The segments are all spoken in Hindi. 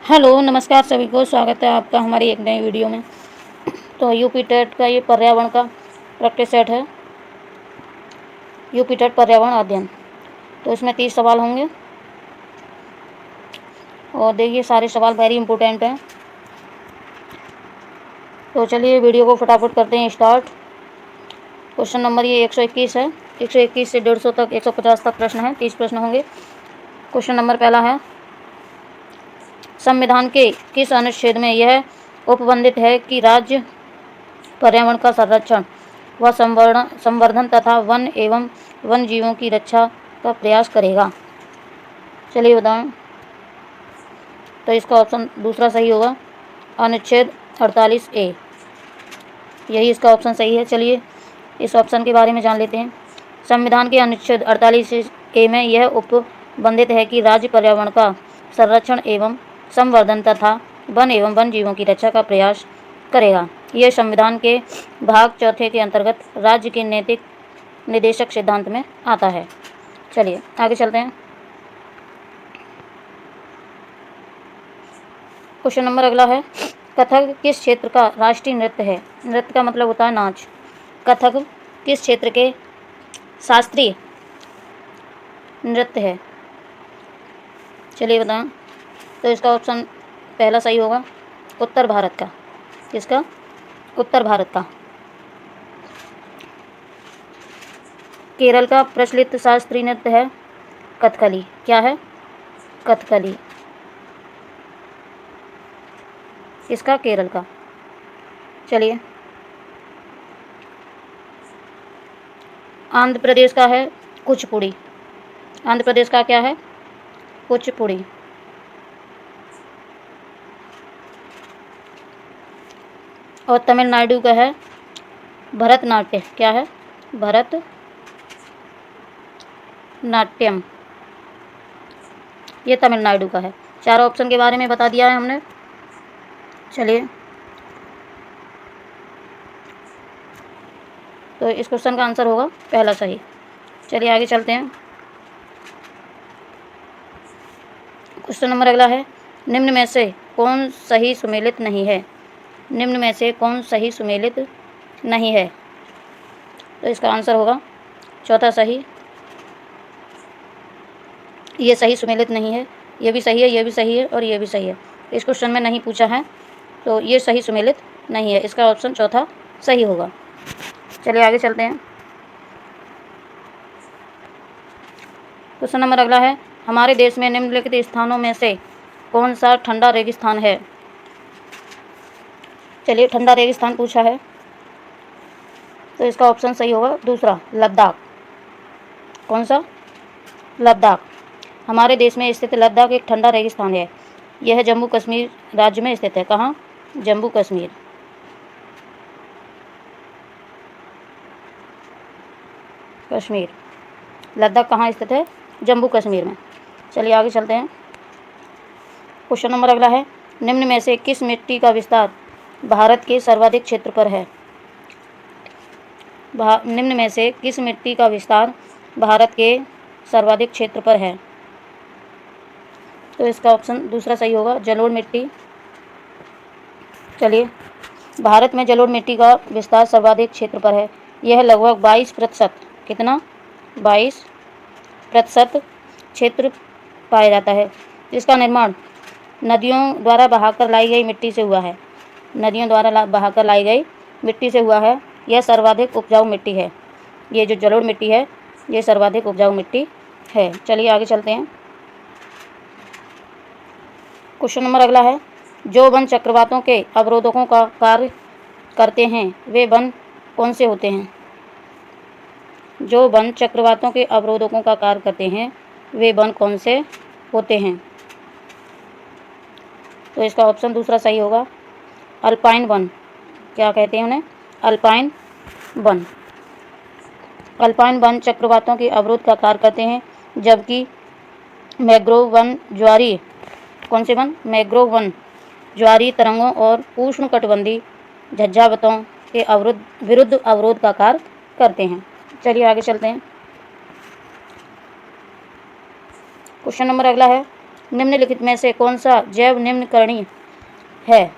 हेलो नमस्कार सभी को, स्वागत है आपका हमारी एक नई वीडियो में। तो यूपी टेट का ये पर्यावरण का प्रैक्टिस सेट है, यूपी टेट पर्यावरण अध्ययन। तो इसमें 30 सवाल होंगे और देखिए सारे सवाल वेरी इंपॉर्टेंट हैं। तो चलिए वीडियो को फटाफट करते हैं स्टार्ट। क्वेश्चन नंबर ये 121 है। 121 से 150 तक 150 तक प्रश्न है, 30 प्रश्न होंगे। क्वेश्चन नंबर पहला है, संविधान के किस अनुच्छेद में यह उपबंधित है कि राज्य पर्यावरण का संरक्षण व संवर्धन तथा वन एवं वन जीवों की रक्षा का प्रयास करेगा? चलिए बताएं। तो इसका ऑप्शन दूसरा सही होगा, अनुच्छेद 48A, यही इसका ऑप्शन सही है। चलिए इस ऑप्शन के बारे में जान लेते हैं। संविधान के अनुच्छेद 48A में यह उपबंधित है कि राज्य पर्यावरण का संरक्षण एवं संवर्धन तथा वन एवं वन जीवों की रक्षा का प्रयास करेगा। यह संविधान के भाग 4 के अंतर्गत राज्य के नैतिक निर्देशक सिद्धांत में आता है। चलिए आगे चलते हैं। क्वेश्चन नंबर अगला है, कथक किस क्षेत्र का राष्ट्रीय नृत्य है? नृत्य का मतलब होता है नाच। कथक किस क्षेत्र के शास्त्रीय नृत्य है? चलिए बताएं। तो इसका ऑप्शन पहला सही होगा, उत्तर भारत का। किसका? उत्तर भारत का। केरल का प्रचलित शास्त्रीय नृत्य है कथकली। क्या है? कथकली। इसका केरल का। चलिए आंध्र प्रदेश का है कुचिपुड़ी। आंध्र प्रदेश का क्या है? कुचिपुड़ी। और तमिलनाडु का है भरतनाट्यम। क्या है? भरतनाट्यम। ये तमिलनाडु का है। चारों ऑप्शन के बारे में बता दिया है हमने। चलिए तो इस क्वेश्चन का आंसर होगा पहला सही। चलिए आगे चलते हैं। क्वेश्चन नंबर अगला है, निम्न में से कौन सही सुमेलित नहीं है? निम्न में से कौन सही सुमेलित नहीं है? तो इसका आंसर होगा चौथा सही। ये सही सुमेलित नहीं है, ये भी सही है, ये भी सही है और ये भी सही है। इस क्वेश्चन में नहीं पूछा है तो ये सही सुमेलित नहीं है। इसका ऑप्शन चौथा सही होगा। चलिए आगे चलते हैं। क्वेश्चन नंबर अगला है, हमारे देश में निम्नलिखित स्थानों में से कौन सा ठंडा रेगिस्तान है? चलिए ठंडा रेगिस्तान पूछा है तो इसका ऑप्शन सही होगा दूसरा, लद्दाख। कौन सा? लद्दाख। हमारे देश में स्थित लद्दाख एक ठंडा रेगिस्तान है। यह जम्मू कश्मीर राज्य में स्थित है। कहाँ? जम्मू कश्मीर। कश्मीर। लद्दाख कहाँ स्थित है? जम्मू कश्मीर में। चलिए आगे चलते हैं। क्वेश्चन नंबर अगला है, निम्न में से किस मिट्टी का विस्तार भारत के सर्वाधिक क्षेत्र पर है? निम्न में से किस मिट्टी का विस्तार भारत के सर्वाधिक क्षेत्र पर है? तो इसका ऑप्शन दूसरा सही होगा, जलोढ़ मिट्टी। चलिए भारत में जलोढ़ मिट्टी का विस्तार सर्वाधिक क्षेत्र पर है। यह लगभग 22%, कितना? 22% क्षेत्र पाया जाता है। इसका निर्माण नदियों द्वारा बहाकर लाई गई मिट्टी से हुआ है। नदियों द्वारा बहाकर लाई गई मिट्टी से हुआ है। यह सर्वाधिक उपजाऊ मिट्टी है। ये जो जलोढ़ मिट्टी है ये सर्वाधिक उपजाऊ मिट्टी है। चलिए आगे चलते हैं। क्वेश्चन नंबर अगला है, जो वन चक्रवातों के अवरोधकों का कार्य करते हैं वे वन कौन से होते हैं? जो वन चक्रवातों के अवरोधकों का कार्य करते हैं वे वन कौन से होते हैं? तो इसका ऑप्शन दूसरा सही होगा, अल्पाइन वन। क्या कहते हैं उन्हें? Alpine one. अल्पाइन वन चक्रवातों के अवरोध का कार्य करते हैं, जबकि मैंग्रोव वन ज्वारीय, कौन से वन? मैंग्रोव वन ज्वारीय तरंगों और उष्णकटिबंधीय झंझावातों के विरुद्ध अवरोध का कार्य करते हैं। चलिए आगे चलते हैं। क्वेश्चन नंबर अगला है, निम्नलिखित में से कौन सा जैव निम्नकरणीय है?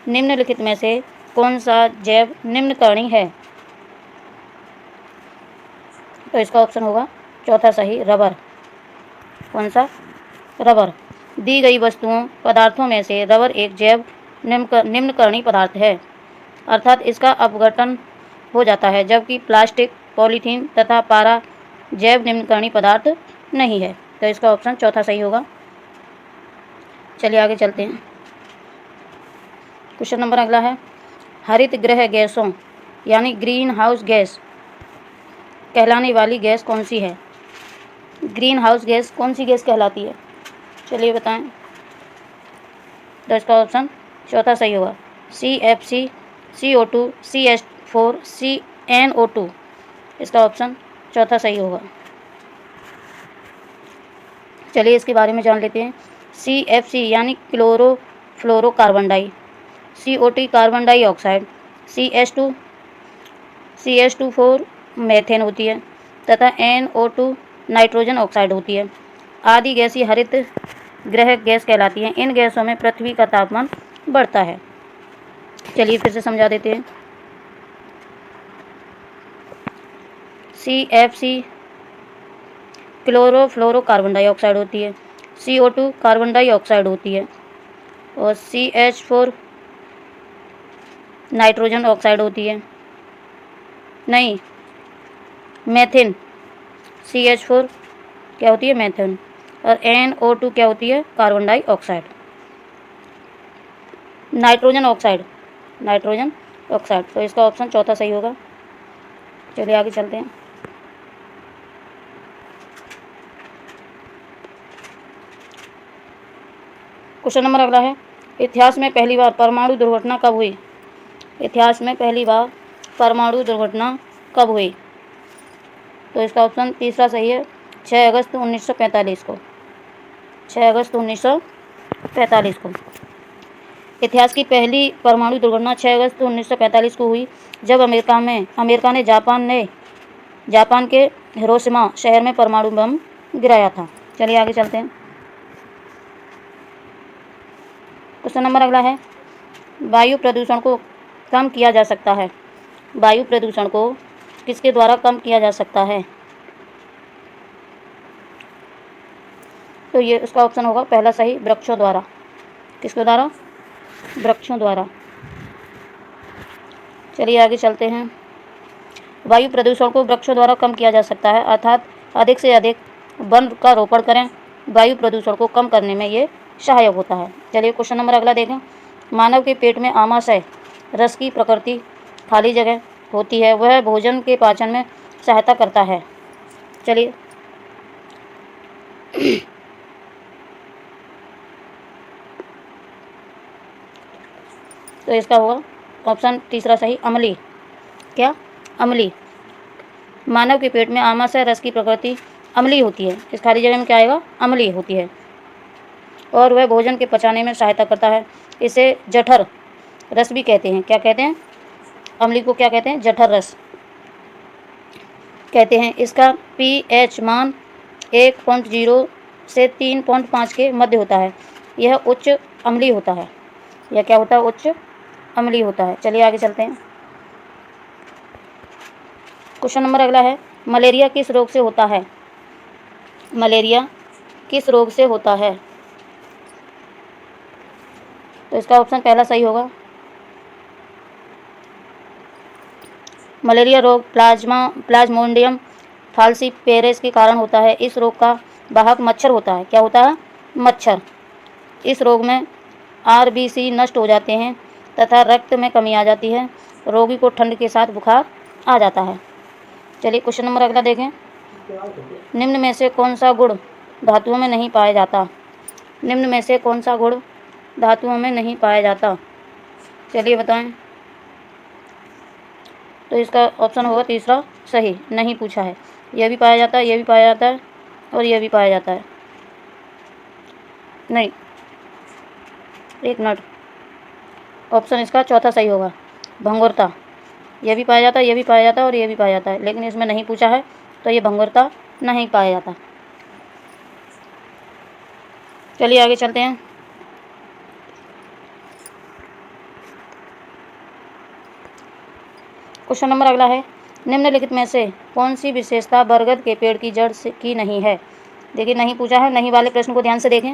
निम्नलिखित में से कौन सा जैव निम्नकरणीय है? तो इसका ऑप्शन होगा चौथा सही, रबर। कौन सा? रबर। दी गई वस्तुओं पदार्थों में से रबर एक जैव निम्नकरणीय पदार्थ है, अर्थात इसका अपघटन हो जाता है, जबकि प्लास्टिक, पॉलीथीन तथा पारा जैव निम्नकरणीय पदार्थ नहीं है। तो इसका ऑप्शन चौथा सही होगा। चलिए आगे चलते हैं। क्वेश्चन नंबर अगला है, हरित गृह गैसों यानी ग्रीन हाउस गैस कहलाने वाली गैस कौन सी है? ग्रीन हाउस गैस कौन सी गैस कहलाती है? चलिए बताएं। तो इसका ऑप्शन चौथा सही होगा, CFC, CO2, CH4, CNO2। इसका ऑप्शन चौथा सही होगा। चलिए इसके बारे में जान लेते हैं। CFC यानी क्लोरोफ्लोरोकार्बन डाई, CO2 carbon dioxide, CH2 methane होती है तथा NO2 नाइट्रोजन ऑक्साइड होती है। आदि गैसीय हरित गृह गैस कहलाती हैं। इन गैसों में पृथ्वी का तापमान बढ़ता है। चलिए फिर से समझा देते हैं। CFC क्लोरोफ्लोरोकार्बन डाइऑक्साइड होती है, CO2 कार्बन डाइऑक्साइड होती है और CH4 नाइट्रोजन ऑक्साइड होती है। नहीं, मेथेन। CH4 क्या होती है? मेथेन। और NO2 क्या होती है? Carbon dioxide. Nitrogen oxide. तो इसका ऑप्शन चौथा सही होगा। चलिए आगे चलते हैं। क्वेश्चन नंबर अगला है, इतिहास में पहली बार परमाणु दुर्घटना कब हुई? इतिहास में पहली बार परमाणु दुर्घटना कब हुई? तो इसका ऑप्शन तीसरा सही है, 6 अगस्त 1945 को। 6 अगस्त 1945 को। इतिहास की पहली परमाणु दुर्घटना 6 अगस्त 1945 को हुई, जब अमेरिका ने जापान के हिरोशिमा शहर में परमाणु बम गिराया था। चलिए आगे चलते हैं। क्वेश्चन नंबर अगला है, वायु प्रदूषण को कम किया जा सकता है। वायु प्रदूषण को किसके द्वारा कम किया जा सकता है? तो ये उसका ऑप्शन होगा पहला सही, वृक्षों द्वारा। किसके द्वारा? वृक्षों द्वारा। चलिए आगे चलते हैं। वायु प्रदूषण को वृक्षों द्वारा कम किया जा सकता है, अर्थात अधिक से अधिक वन का रोपण करें। वायु प्रदूषण को कम करने में ये सहायक होता है। चलिए क्वेश्चन नंबर अगला देखें। मानव के पेट में आमाशय रस की प्रकृति खाली जगह होती है, वह भोजन के पाचन में सहायता करता है। चलिए तो इसका होगा ऑप्शन तीसरा सही, अम्लीय। क्या? अम्लीय। मानव के पेट में आमाशय रस की प्रकृति अम्लीय होती है। इस खाली जगह में क्या आएगा? अम्लीय होती है और वह भोजन के पचाने में सहायता करता है। इसे जठर रस भी कहते हैं। क्या कहते हैं? अम्लीय को क्या कहते हैं? जठर रस कहते हैं। इसका pH मान 1.0 से 3.5 के मध्य होता है। यह उच्च अम्लीय होता है। यह क्या होता है? उच्च अम्लीय होता है। चलिए आगे चलते हैं। क्वेश्चन नंबर अगला है, मलेरिया किस रोग से होता है? मलेरिया किस रोग से होता है? तो इसका ऑप्शन पहला सही होगा। मलेरिया रोग प्लाज्मोडियम फाल्सीपेरेस के कारण होता है। इस रोग का वाहक मच्छर होता है। क्या होता है? मच्छर। इस रोग में RBC नष्ट हो जाते हैं तथा रक्त में कमी आ जाती है। रोगी को ठंड के साथ बुखार आ जाता है। चलिए क्वेश्चन नंबर अगला देखें। निम्न में से कौन सा गुण धातुओं में नहीं पाया जाता? निम्न में से कौन सा गुण धातुओं में नहीं पाया जाता? चलिए बताएं। तो इसका ऑप्शन होगा तीसरा सही, नहीं पूछा है। यह भी पाया जाता है, यह भी पाया जाता है और यह भी पाया जाता है। नहीं, एक मिनट, ऑप्शन इसका चौथा सही होगा, भंगुरता। यह भी पाया जाता है, यह भी पाया जाता है और यह भी पाया जाता है, लेकिन इसमें नहीं पूछा है तो ये भंगुरता नहीं पाया जाता। चलिए आगे चलते हैं। क्वेश्चन नंबर अगला है, निम्नलिखित में से कौन सी विशेषता बरगद के पेड़ की जड़ से की नहीं है। देखिए नहीं पूछा है, नहीं वाले प्रश्न को ध्यान से देखें।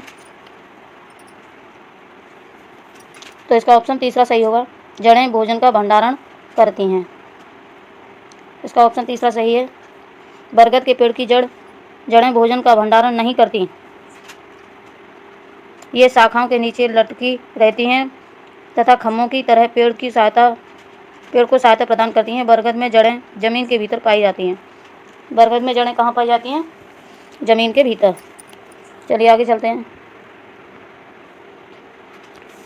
तो इसका ऑप्शन तीसरा सही होगा, जड़ें भोजन का भंडारण करती हैं। इसका ऑप्शन तीसरा सही है, बरगद के पेड़ की जड़ें भोजन का भंडारण नहीं करती, ये शाखाओं के नीचे लटकी रहती हैं तथा खम्भों की तरह पेड़ को सहायता प्रदान करती हैं। बरगद में जड़ें जमीन के भीतर पाई जाती हैं। बरगद में जड़ें कहाँ पाई जाती हैं? जमीन के भीतर। चलिए आगे चलते हैं।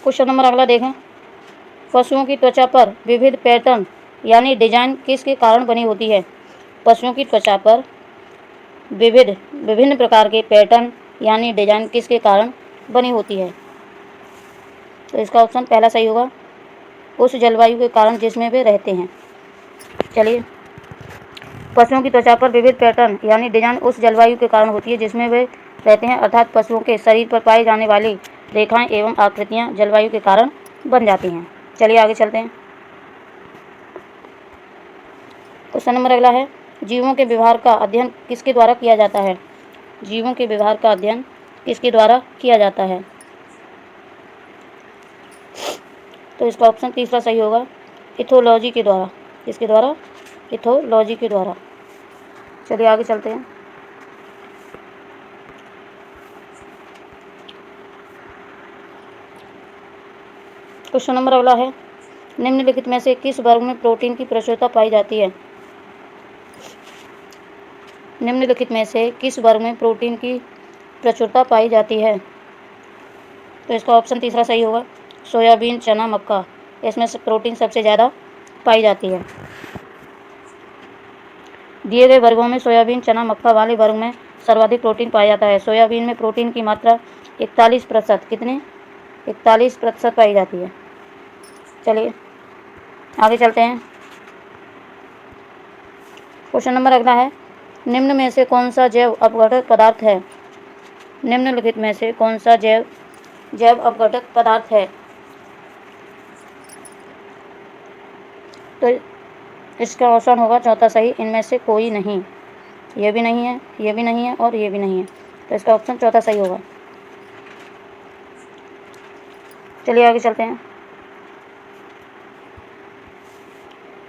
क्वेश्चन नंबर अगला देखें, पशुओं की त्वचा पर विविध पैटर्न यानी डिजाइन किसके कारण बनी होती है। पशुओं की त्वचा पर विभिन्न प्रकार के पैटर्न यानी डिजाइन किसके कारण बनी होती है। तो इसका ऑप्शन पहला सही होगा, उस जलवायु के कारण जिसमें वे रहते हैं। चलिए, पशुओं की त्वचा पर विविध पैटर्न यानी डिजाइन उस जलवायु के कारण होती है जिसमें वे रहते हैं, अर्थात पशुओं के शरीर पर पाई जाने वाली रेखाएं एवं आकृतियां जलवायु के कारण बन जाती हैं। चलिए आगे चलते हैं। क्वेश्चन नंबर अगला है, जीवों के व्यवहार का अध्ययन किसके द्वारा किया जाता है। जीवों के व्यवहार का अध्ययन किसके द्वारा किया जाता है। तो इसका ऑप्शन तीसरा सही होगा, इथोलॉजी के द्वारा। किसके द्वारा? इथोलॉजी के द्वारा। चलिए आगे चलते हैं। क्वेश्चन नंबर अगला है, निम्नलिखित में से किस वर्ग में प्रोटीन की प्रचुरता पाई जाती है। निम्नलिखित में से किस वर्ग में प्रोटीन की प्रचुरता पाई जाती है। तो इसका ऑप्शन तीसरा सही होगा, सोयाबीन, चना, मक्का, इसमें से प्रोटीन सबसे ज़्यादा पाई जाती है। दिए गए वर्गों में सोयाबीन, चना, मक्का वाले वर्ग में सर्वाधिक प्रोटीन पाया जाता है। सोयाबीन में प्रोटीन की मात्रा 41%, कितने? 41% पाई जाती है। चलिए आगे चलते हैं। क्वेश्चन नंबर अगला है, निम्न में से कौन सा जैव अपघटक पदार्थ है। निम्नलिखित में से कौन सा जैव अपघटक पदार्थ है। तो इसका ऑप्शन होगा चौथा सही, इनमें से कोई नहीं। ये भी नहीं है, ये भी नहीं है और ये भी नहीं है। तो इसका ऑप्शन चौथा सही होगा। चलिए आगे चलते हैं।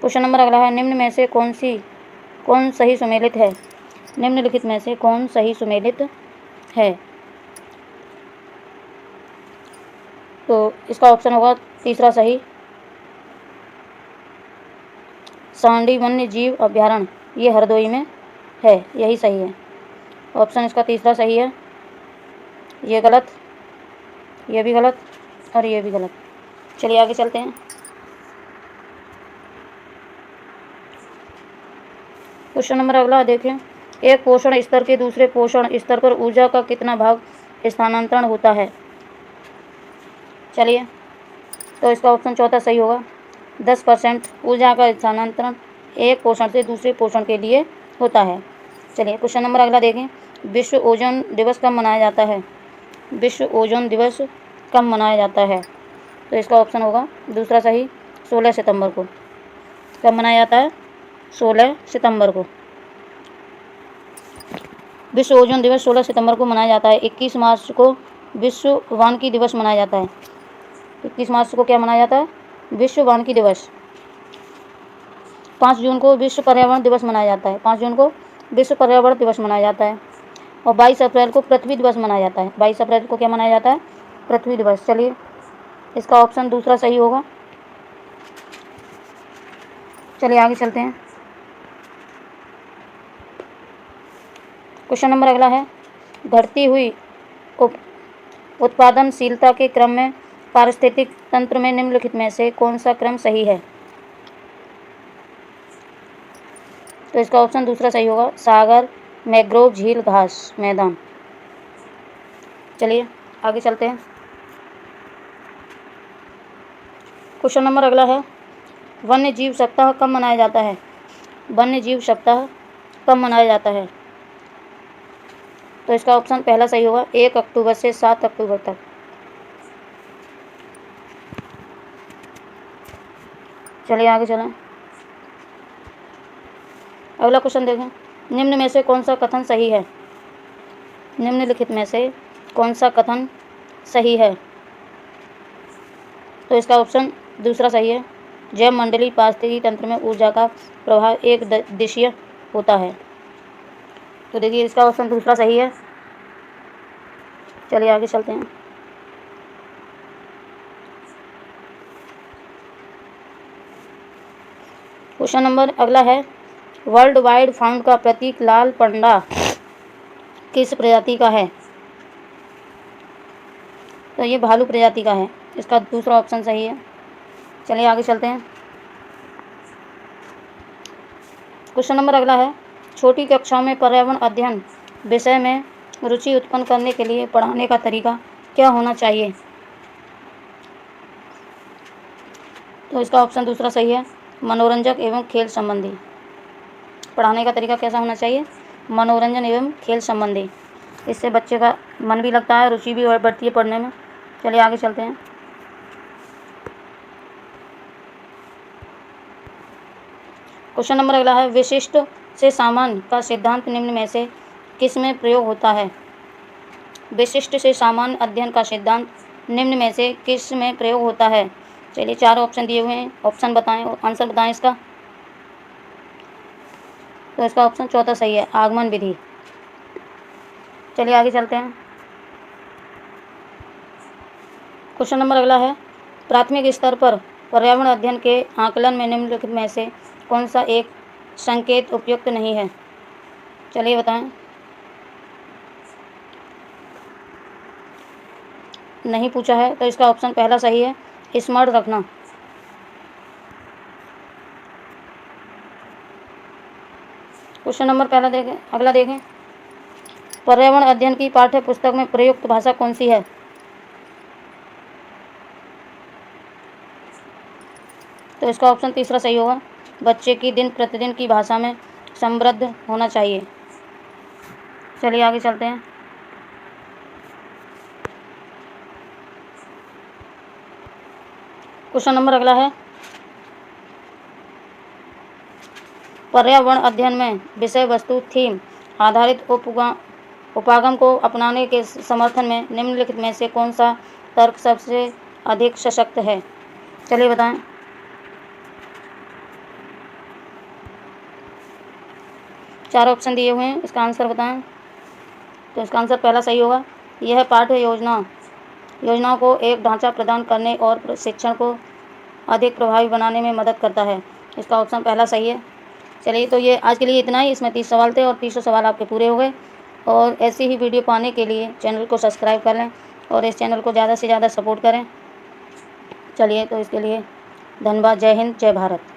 क्वेश्चन नंबर अगला है, निम्न में से कौन सही सुमेलित है। निम्नलिखित में से कौन सही सुमेलित है। तो इसका ऑप्शन होगा तीसरा सही, सांडी वन्य जीव अभयारण्य, ये हरदोई में है, यही सही है। ऑप्शन इसका तीसरा सही है। ये गलत, ये भी गलत और ये भी गलत। चलिए आगे चलते हैं। क्वेश्चन नंबर अगला देखें, एक पोषण स्तर के दूसरे पोषण स्तर पर ऊर्जा का कितना भाग स्थानांतरण होता है। चलिए, तो इसका ऑप्शन चौथा सही होगा, 10% ऊर्जा का स्थानांतरण एक पोषण से दूसरे पोषण के लिए होता है। चलिए क्वेश्चन नंबर अगला देखें, विश्व ओजोन दिवस कब मनाया जाता है। विश्व ओजोन दिवस कब मनाया जाता है। तो इसका ऑप्शन होगा दूसरा सही, 16 सितंबर को। कब मनाया जाता है? 16 सितंबर को। विश्व ओजोन दिवस 16 सितंबर को मनाया जाता है। 21 मार्च को विश्व वानिकी दिवस मनाया जाता है। 21 मार्च को क्या मनाया जाता है? विश्व वानिकी दिवस। 5 जून को विश्व पर्यावरण दिवस मनाया जाता है। 5 जून को विश्व पर्यावरण दिवस मनाया जाता है। और 22 अप्रैल को पृथ्वी दिवस मनाया जाता है। 22 अप्रैल को क्या मनाया जाता है? पृथ्वी दिवस। चलिए, इसका ऑप्शन दूसरा सही होगा। चलिए आगे चलते हैं। क्वेश्चन नंबर अगला है, घटती हुई उत्पादनशीलता के क्रम में पारिस्थितिक तंत्र में निम्नलिखित में से कौन सा क्रम सही है। तो इसका ऑप्शन दूसरा सही होगा, सागर, मैंग्रोव, झील, घास मैदान। चलिए आगे चलते हैं। क्वेश्चन नंबर अगला है, वन्य जीव सप्ताह कब मनाया जाता है। वन्य जीव सप्ताह कब मनाया जाता है। तो इसका ऑप्शन पहला सही होगा, 1 अक्टूबर से 7 अक्टूबर तक। चलिए आगे चलें। अगला क्वेश्चन देखें, निम्न में से कौन सा कथन सही है? निम्नलिखित में से कौन सा कथन सही है? तो इसका ऑप्शन दूसरा सही है, जैव मंडली पारिस्थितिकी तंत्र में ऊर्जा का प्रवाह एक दिशीय होता है। तो देखिए इसका ऑप्शन दूसरा सही है। चलिए आगे चलते हैं। क्वेश्चन नंबर अगला है, वर्ल्ड वाइड फाउंड का प्रतीक लाल पंडा किस प्रजाति का है? तो ये भालू प्रजाति का है। इसका दूसरा ऑप्शन सही है। चलिए आगे चलते हैं। क्वेश्चन नंबर अगला है, छोटी कक्षाओं में पर्यावरण अध्ययन विषय में रुचि उत्पन्न करने के लिए पढ़ाने का तरीका क्या होना चाहिए? तो इसका ऑप्शन दूसरा सही है, मनोरंजक एवं खेल संबंधी। पढ़ाने का तरीका कैसा होना चाहिए? मनोरंजन एवं खेल संबंधी। इससे बच्चे का मन भी लगता है, रुचि भी बढ़ती है पढ़ने में। चलिए आगे चलते हैं। क्वेश्चन नंबर अगला है, विशिष्ट से सामान्य का सिद्धांत निम्न में से किस में प्रयोग होता है? विशिष्ट से सामान्य अध्ययन का सिद्धांत निम्न में से किस में प्रयोग होता है? चलिए 4 ऑप्शन दिए हुए हैं, ऑप्शन बताएं, आंसर बताएं इसका। तो इसका ऑप्शन चौथा सही है, आगमन विधि। चलिए आगे चलते हैं। क्वेश्चन नंबर अगला है, प्राथमिक स्तर पर पर्यावरण अध्ययन के आकलन में निम्नलिखित में से कौन सा एक संकेत उपयुक्त नहीं है? चलिए बताएं। नहीं पूछा है, तो इसका ऑप्शन पहला सही है, स्मरण रखना। क्वेश्चन नंबर पहला देखें, अगला देखें, पर्यावरण अध्ययन की पाठ्य पुस्तक में प्रयुक्त भाषा कौन सी है? तो इसका ऑप्शन तीसरा सही होगा, बच्चे की दिन प्रतिदिन की भाषा में समृद्ध होना चाहिए। चलिए आगे चलते हैं। क्वेश्चन नंबर अगला है, पर्यावरण अध्ययन में विषय वस्तु थीम आधारित उपागम को अपनाने के समर्थन में निम्नलिखित में से कौन सा तर्क सबसे अधिक सशक्त है? चलिए बताएं। चार ऑप्शन दिए हुए हैं, इसका आंसर बताएं। तो इसका आंसर पहला सही होगा, यह पाठ्य योजनाओं को एक ढांचा प्रदान करने और प्रशिक्षण को अधिक प्रभावी बनाने में मदद करता है। इसका ऑप्शन पहला सही है। चलिए तो ये आज के लिए इतना ही। इसमें 30 सवाल थे और 30 सवाल आपके पूरे हो गए। और ऐसी ही वीडियो पाने के लिए चैनल को सब्सक्राइब कर लें और इस चैनल को ज़्यादा से ज़्यादा सपोर्ट करें। चलिए तो इसके लिए धन्यवाद। जय हिंद, जय भारत।